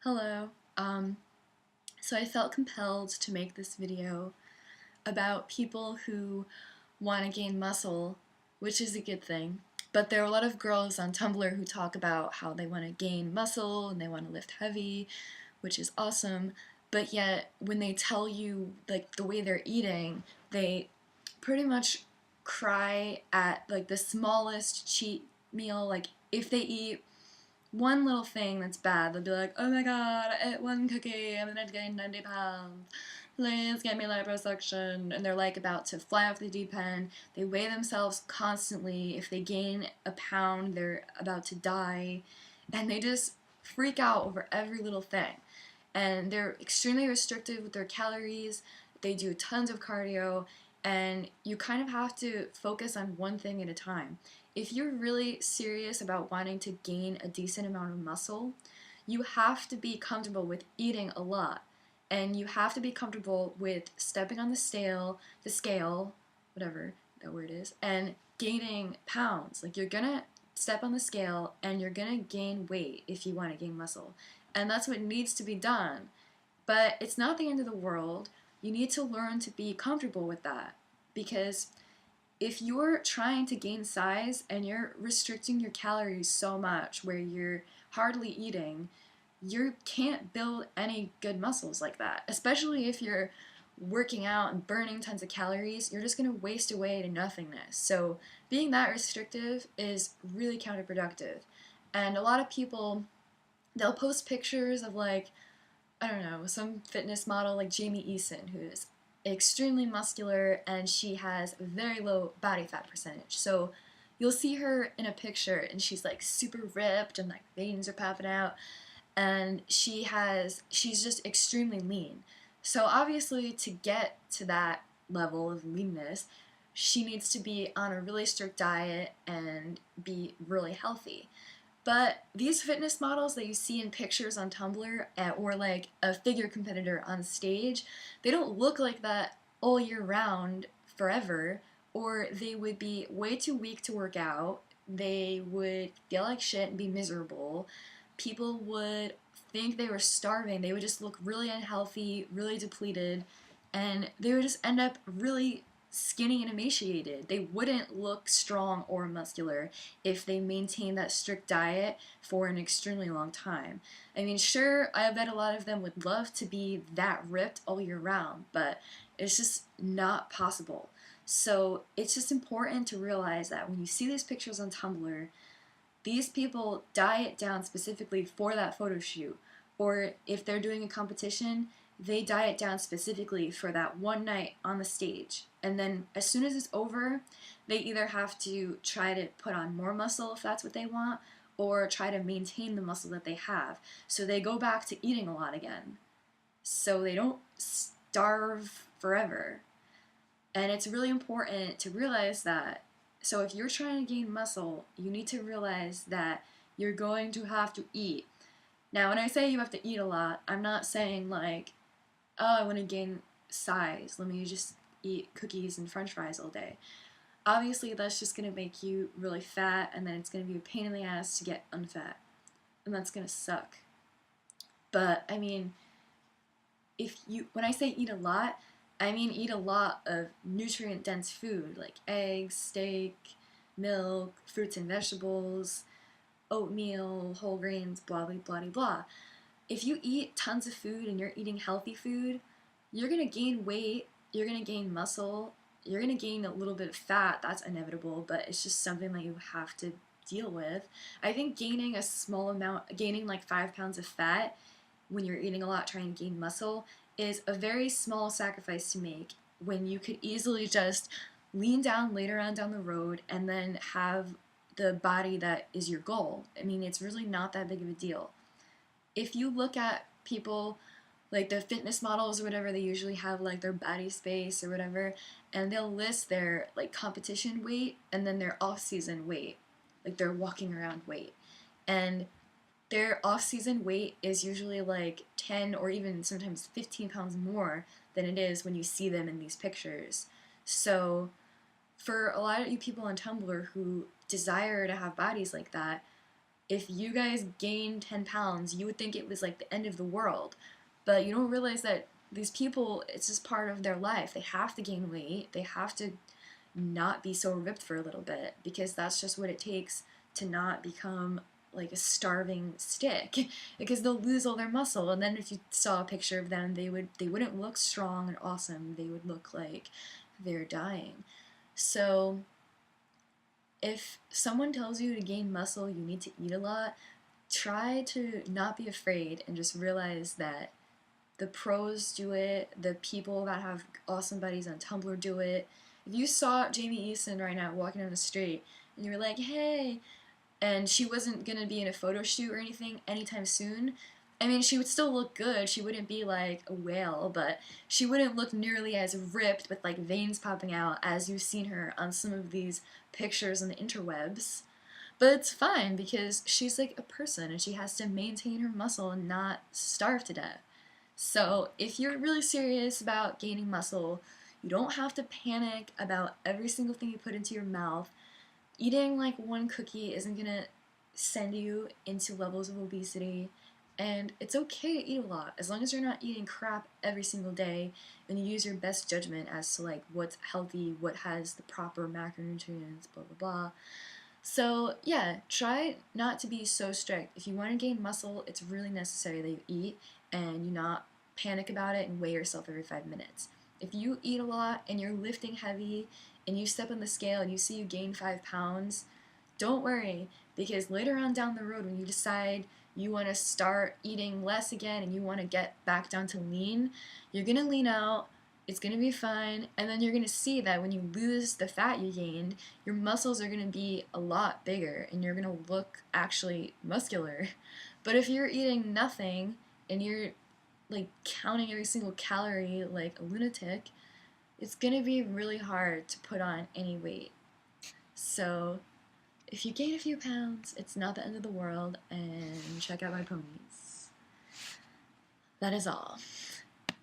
Hello. So I felt compelled to make this video about people who want to gain muscle, which is a good thing. But there are a lot of girls on Tumblr who talk about how they want to gain muscle and they want to lift heavy, which is awesome. But yet, when they tell you like the way they're eating, they pretty much cry at like the smallest cheat meal. Like if they eat one little thing that's bad, they'll be like, oh my god, I ate one cookie, I'm gonna gain 90 pounds. Please get me liposuction. And they're like about to fly off the deep end. They weigh themselves constantly. If they gain a pound, they're about to die. And they just freak out over every little thing. And they're extremely restrictive with their calories. They do tons of cardio. And you kind of have to focus on one thing at a time. If you're really serious about wanting to gain a decent amount of muscle, you have to be comfortable with eating a lot. And you have to be comfortable with stepping on the scale, whatever that word is, and gaining pounds. Like you're gonna step on the scale and you're gonna gain weight if you want to gain muscle. And that's what needs to be done. But it's not the end of the world. You need to learn to be comfortable with that. Because if you're trying to gain size and you're restricting your calories so much where you're hardly eating, you can't build any good muscles like that. Especially if you're working out and burning tons of calories, you're just going to waste away to nothingness. So being that restrictive is really counterproductive. And a lot of people, they'll post pictures of like, I don't know, some fitness model like Jamie Eason, who is extremely muscular and she has a very low body fat percentage. So you'll see her in a picture and she's like super ripped and like veins are popping out and she's just extremely lean. So obviously to get to that level of leanness, she needs to be on a really strict diet and be really healthy. But these fitness models that you see in pictures on Tumblr or like a figure competitor on stage, they don't look like that all year round forever, or they would be way too weak to work out. They would feel like shit and be miserable. People would think they were starving. They would just look really unhealthy, really depleted, and they would just end up really skinny and emaciated. They wouldn't look strong or muscular if they maintained that strict diet for an extremely long time. I mean, sure, I bet a lot of them would love to be that ripped all year round, but it's just not possible. So it's just important to realize that when you see these pictures on Tumblr, these people diet down specifically for that photo shoot. Or if they're doing a competition, they diet down specifically for that one night on the stage. And then as soon as it's over, they either have to try to put on more muscle if that's what they want, or try to maintain the muscle that they have. So they go back to eating a lot again. So they don't starve forever. And it's really important to realize that. So if you're trying to gain muscle, you need to realize that you're going to have to eat. Now, when I say you have to eat a lot, I'm not saying like, oh, I want to gain size. Let me just eat cookies and french fries all day. Obviously, that's just going to make you really fat, and then it's going to be a pain in the ass to get unfat. And that's going to suck. But, I mean, when I say eat a lot, I mean eat a lot of nutrient dense food like eggs, steak, milk, fruits and vegetables, oatmeal, whole grains, blah blah blah blah. If you eat tons of food and you're eating healthy food, you're gonna gain weight, you're gonna gain muscle, you're gonna gain a little bit of fat, that's inevitable, but it's just something that you have to deal with. I think gaining a small amount, gaining like 5 pounds of fat when you're eating a lot trying to gain muscle is a very small sacrifice to make when you could easily just lean down later on down the road and then have the body that is your goal. I mean, it's really not that big of a deal. If you look at people like the fitness models or whatever, they usually have like their body space or whatever, and they'll list their like competition weight and then their off-season weight, like their walking around weight. And their off-season weight is usually like 10 or even sometimes 15 pounds more than it is when you see them in these pictures. So for a lot of you people on Tumblr who desire to have bodies like that, if you guys gain 10 pounds, you would think it was like the end of the world. But you don't realize that these people, it's just part of their life. They have to gain weight. They have to not be so ripped for a little bit because that's just what it takes to not become like a starving stick because they'll lose all their muscle, and then if you saw a picture of them, they wouldn't look strong and awesome. They would look like they're dying. So if someone tells you to gain muscle, you need to eat a lot, try to not be afraid and just realize that the pros do it, the people that have awesome bodies on Tumblr do it. If you saw Jamie Easton right now walking down the street and you were like, hey, and she wasn't gonna be in a photo shoot or anything anytime soon, I mean, she would still look good. She wouldn't be like a whale, but she wouldn't look nearly as ripped with like veins popping out as you've seen her on some of these pictures on the interwebs. But it's fine because she's like a person and she has to maintain her muscle and not starve to death. So if you're really serious about gaining muscle, you don't have to panic about every single thing you put into your mouth. Eating like one cookie isn't gonna send you into levels of obesity, and it's okay to eat a lot as long as you're not eating crap every single day and you use your best judgment as to like what's healthy, what has the proper macronutrients, blah blah blah. So yeah, try not to be so strict. If you want to gain muscle, it's really necessary that you eat and you not panic about it and weigh yourself every 5 minutes. If you eat a lot and you're lifting heavy and you step on the scale and you see you gain 5 pounds, don't worry, because later on down the road when you decide you want to start eating less again and you want to get back down to lean, you're going to lean out, it's going to be fine, and then you're going to see that when you lose the fat you gained, your muscles are going to be a lot bigger and you're going to look actually muscular. But if you're eating nothing and you're like counting every single calorie like a lunatic, it's going to be really hard to put on any weight. So if you gain a few pounds, it's not the end of the world, and check out my ponies. That is all.